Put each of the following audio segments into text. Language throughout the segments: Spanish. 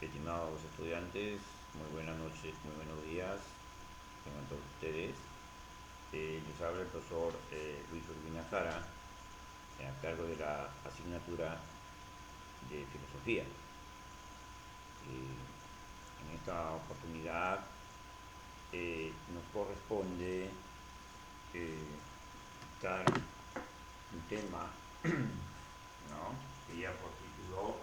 Estimados estudiantes, muy buenas noches, muy buenos días, tengan todos ustedes. Les habla el profesor Luis Urbina Jara, a cargo de la asignatura de filosofía. En esta oportunidad nos corresponde dar un tema, ¿no?, que ya por título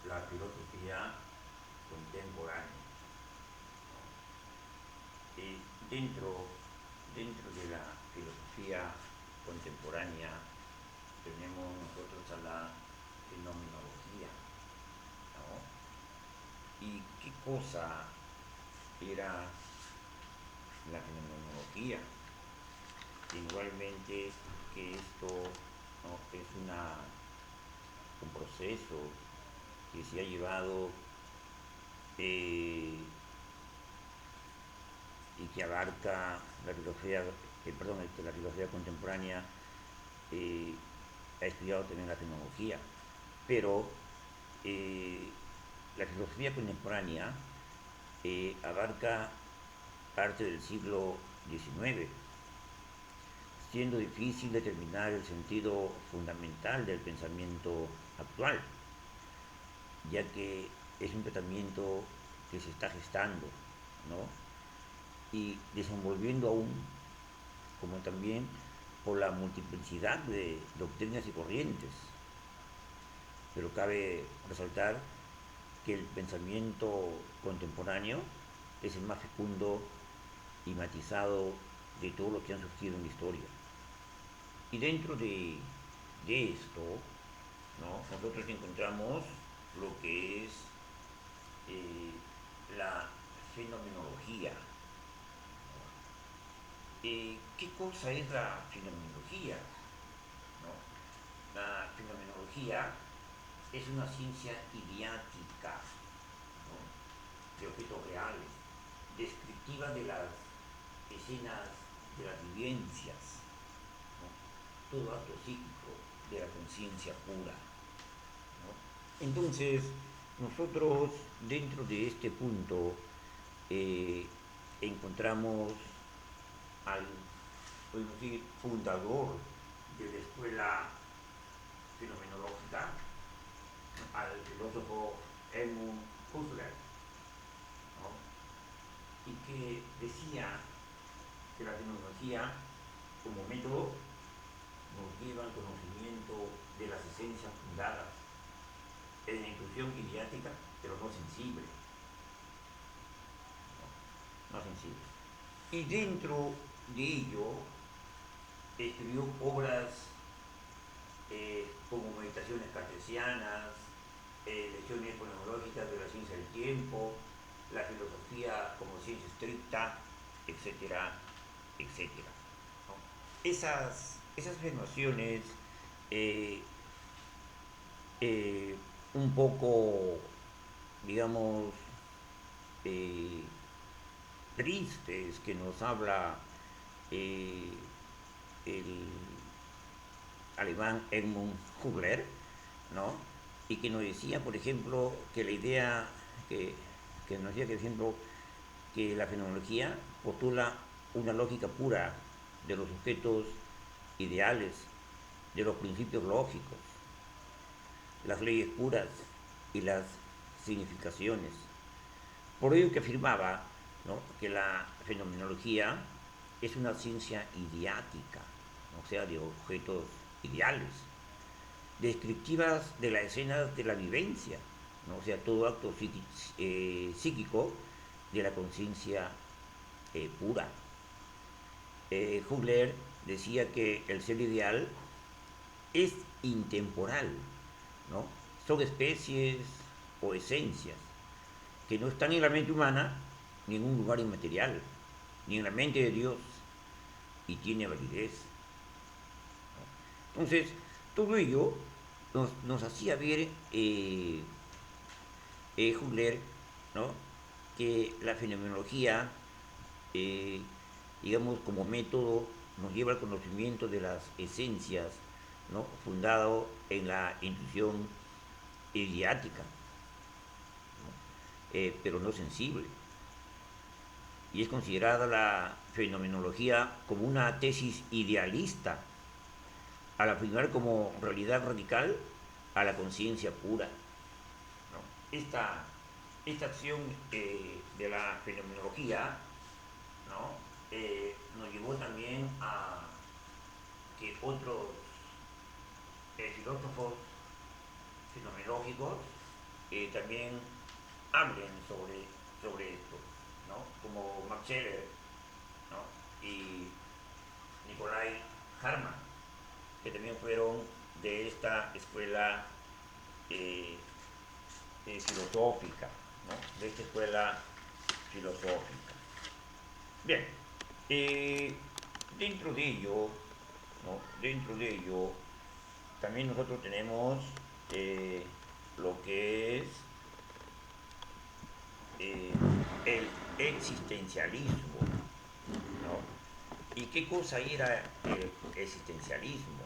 la filosofía contemporánea. Y dentro de la filosofía contemporánea tenemos nosotros a la fenomenología, ¿no? ¿Y qué cosa era la fenomenología? Igualmente que esto, ¿no?, es un proceso que se ha llevado y que abarca la filosofía, la filosofía contemporánea ha estudiado también la fenomenología, pero la filosofía contemporánea abarca parte del siglo XIX, siendo difícil determinar el sentido fundamental del pensamiento actual, ya que es un tratamiento que se está gestando, ¿no?, y desenvolviendo aún, como también por la multiplicidad de doctrinas y corrientes. Pero cabe resaltar que el pensamiento contemporáneo es el más fecundo y matizado de todo lo que han surgido en la historia. Y dentro de esto, ¿no?, nosotros encontramos lo que es la fenomenología. ¿Qué cosa es la fenomenología? ¿No? La fenomenología es una ciencia idiática, ¿no?, de objetos reales, descriptiva de las escenas de las vivencias, ¿no?, todo acto psíquico de la conciencia pura, ¿no? Entonces, nosotros dentro de este punto encontramos al, podemos decir, fundador de la escuela fenomenológica, al filósofo Edmund Husserl, ¿no?, y que decía que la fenomenología como método nos lleva al conocimiento de las esencias fundadas en la intuición idiática, pero no sensible, no sensible. Y dentro de ello escribió obras como Meditaciones cartesianas, Lecciones fenomenológicas de la ciencia del tiempo, La filosofía como ciencia estricta, etcétera, etcétera, ¿no? Esas afirmaciones un poco, digamos, eh, tristes, que nos habla el alemán Edmund Husserl, ¿no?, y que nos decía, por ejemplo, que la idea, que nos decía que, por ejemplo, que la fenomenología postula una lógica pura de los objetos ideales, de los principios lógicos, las leyes puras y las significaciones. Por ello que afirmaba, ¿no?, que la fenomenología es una ciencia idiática, o sea, de objetos ideales, descriptivas de las escenas de la vivencia, ¿no?, o sea, todo acto psíquico de la conciencia pura. Husserl decía que el ser ideal es intemporal, ¿no? Son especies o esencias que no están en la mente humana ni en un lugar inmaterial, ni en la mente de Dios, y tiene validez, ¿no? Entonces, todo ello nos hacía ver Husserl, ¿no?, que la fenomenología, digamos, como método, nos lleva al conocimiento de las esencias, ¿no?, fundado en la intuición idiática, ¿no? pero no sensible. Y es considerada la fenomenología como una tesis idealista, al afirmar como realidad radical a la conciencia pura, ¿no? Esta acción de la fenomenología, ¿no? Nos llevó también a que otros filósofos fenomenológicos también hablen sobre esto, ¿no? Como Max Scheler, ¿no? Y Nicolai Hartmann, que también fueron de esta escuela eh, filosófica, ¿no? De esta escuela filosófica. Bien, eh, dentro de ello, ¿no? Dentro de ello, también nosotros tenemos lo que es eh, el existencialismo, ¿no? ¿Y qué cosa era el existencialismo?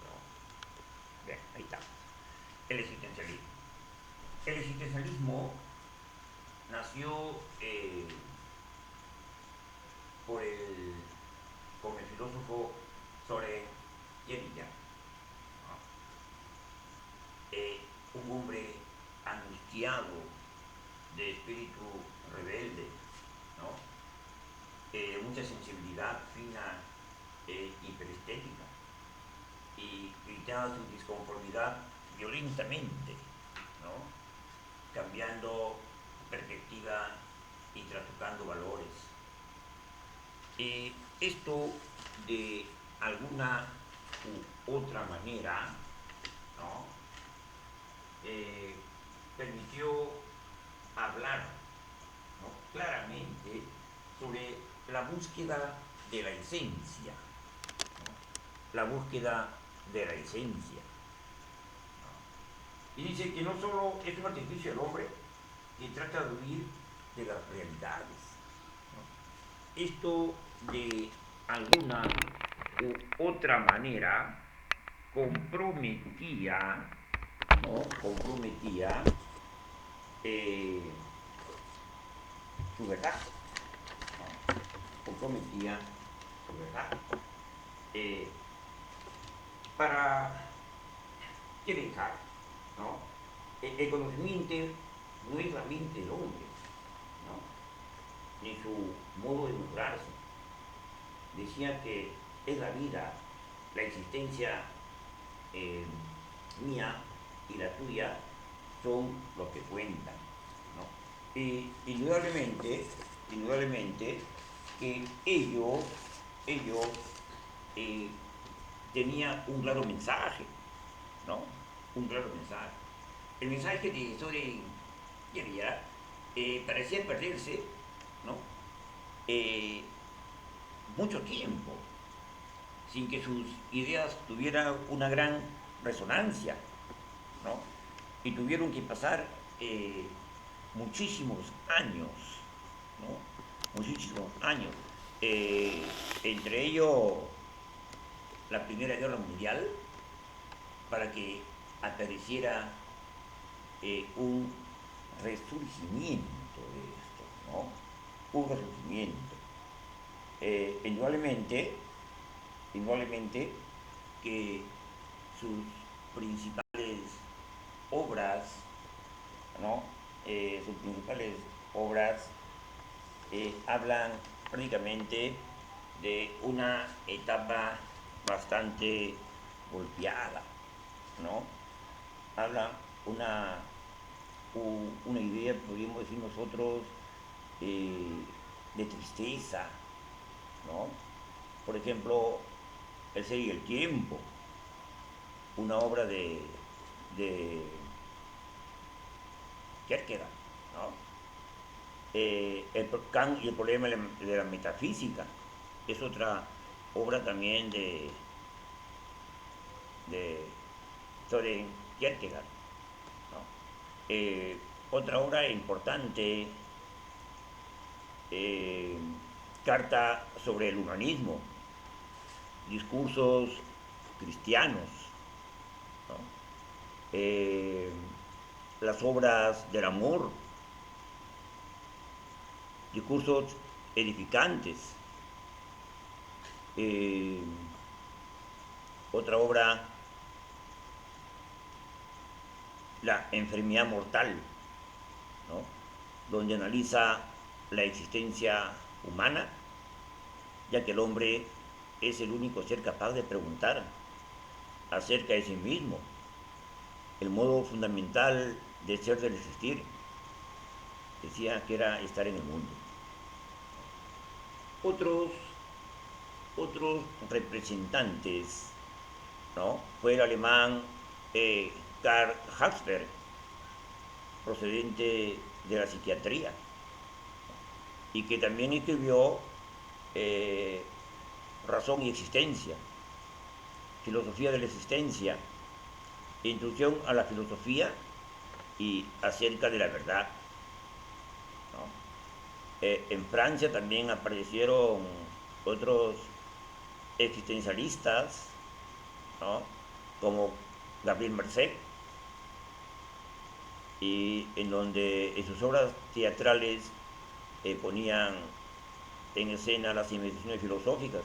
¿No? Bien, ahí está. El existencialismo. El existencialismo nació por el, con el filósofo Soren Kierkegaard, ¿no? Un hombre angustiado, de espíritu rebelde, ¿no? Mucha sensibilidad fina hiperestética, y gritaba su disconformidad violentamente, ¿no? Cambiando perspectiva y trastocando valores. Esto de alguna u otra manera, ¿no? Permitió hablar, ¿no? Claramente sobre la búsqueda de la esencia, ¿no? La búsqueda de la esencia, ¿no? Y dice que no solo es un artificio del hombre que trata de huir de las realidades, ¿no? Esto de alguna u otra manera comprometía, ¿no? Comprometía eh, su verdad, ¿no? Comprometía su verdad. Eh, para qué dejar, ¿no? El conocimiento no es la mente del hombre, ¿no? Ni su modo de mejorarse. Decía que es la vida, la existencia eh, mía y la tuya son los que cuentan, ¿no? Y indudablemente que ello eh, tenía un claro mensaje, ¿no? Un claro mensaje. El mensaje de sobre Kierkegaard parecía perderse, ¿no? Eh, mucho tiempo sin que sus ideas tuvieran una gran resonancia, ¿no? Y tuvieron que pasar muchísimos años, ¿no? Muchísimos años. Eh, Entre ellos la Primera Guerra Mundial, para que apareciera un resurgimiento de esto, ¿no? Un resurgimiento. Indudablemente, indudablemente que sus principales obras, ¿no? Sus principales obras hablan prácticamente de una etapa bastante golpeada, ¿no? Habla una, una idea, podríamos decir nosotros, eh, de tristeza, ¿no? Por ejemplo, El ser y el tiempo, una obra de Kierkegaard, ¿no? El Kant y el problema de la metafísica es otra obra también de Soren Kierkegaard, ¿no? Otra obra importante, eh, Carta sobre el humanismo, discursos cristianos, ¿no? Eh, las obras del amor, discursos edificantes. Otra obra, La enfermedad mortal, ¿no? Donde analiza la existencia humana, ya que el hombre es el único ser capaz de preguntar acerca de sí mismo, el modo fundamental de ser, del existir. Decía que era estar en el mundo. Otros, otros representantes, ¿no? Fue el alemán Karl Haxberg, procedente de la psiquiatría, y que también escribió Razón y Existencia, Filosofía de la Existencia, Introducción a la Filosofía y acerca de la verdad, ¿no? En Francia también aparecieron otros existencialistas, ¿no? Como Gabriel Marcet, y en donde en sus obras teatrales ponían en escena las investigaciones filosóficas.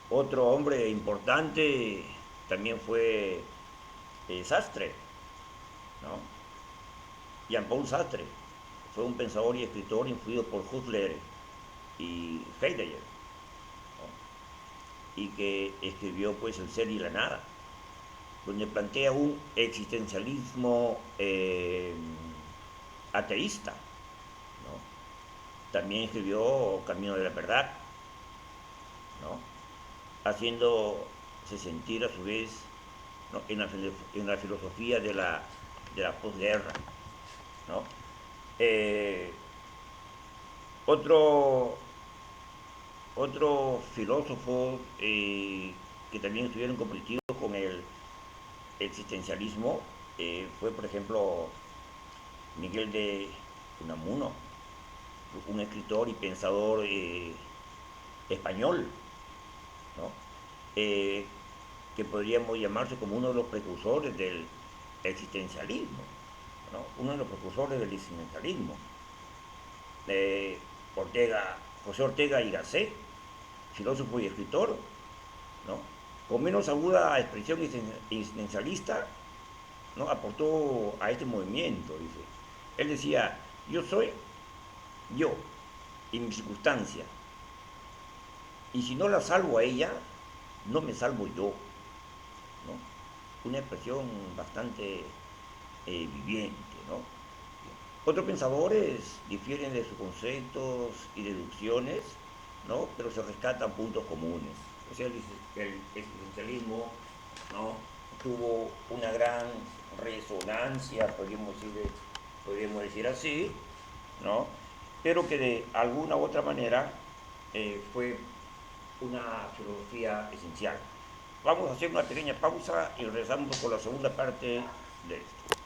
Otro hombre importante también fue Sartre, ¿no? Jean-Paul Sartre fue un pensador y escritor influido por Husserl y Heidegger, ¿no? Y que escribió pues El ser y la nada, donde plantea un existencialismo ateísta, ¿no? También escribió Camino de la Verdad, ¿no? Haciéndose sentir a su vez, ¿no? en la filosofía de la posguerra, ¿no? Otro, otro filósofo que también estuvieron comprometidos con el existencialismo fue, por ejemplo, Miguel de Unamuno, un escritor y pensador español, ¿no? Que podríamos llamarse como uno de los precursores del existencialismo, ¿no? Uno de los precursores del existencialismo. José Ortega y Gasset, filósofo y escritor, ¿no? Con menos aguda expresión existencialista, ¿no? Aportó a este movimiento, dice. Él decía, yo soy yo y mi circunstancia, y si no la salvo a ella, no me salvo yo, ¿no? Una expresión bastante viviente, ¿no? Otros pensadores difieren de sus conceptos y deducciones, ¿no? Pero se rescatan puntos comunes. O sea, el existencialismo, ¿no? Tuvo una gran resonancia, podríamos decir así, ¿no? Pero que de alguna u otra manera fue una filosofía esencial. Vamos a hacer una pequeña pausa y regresamos con la segunda parte de esto.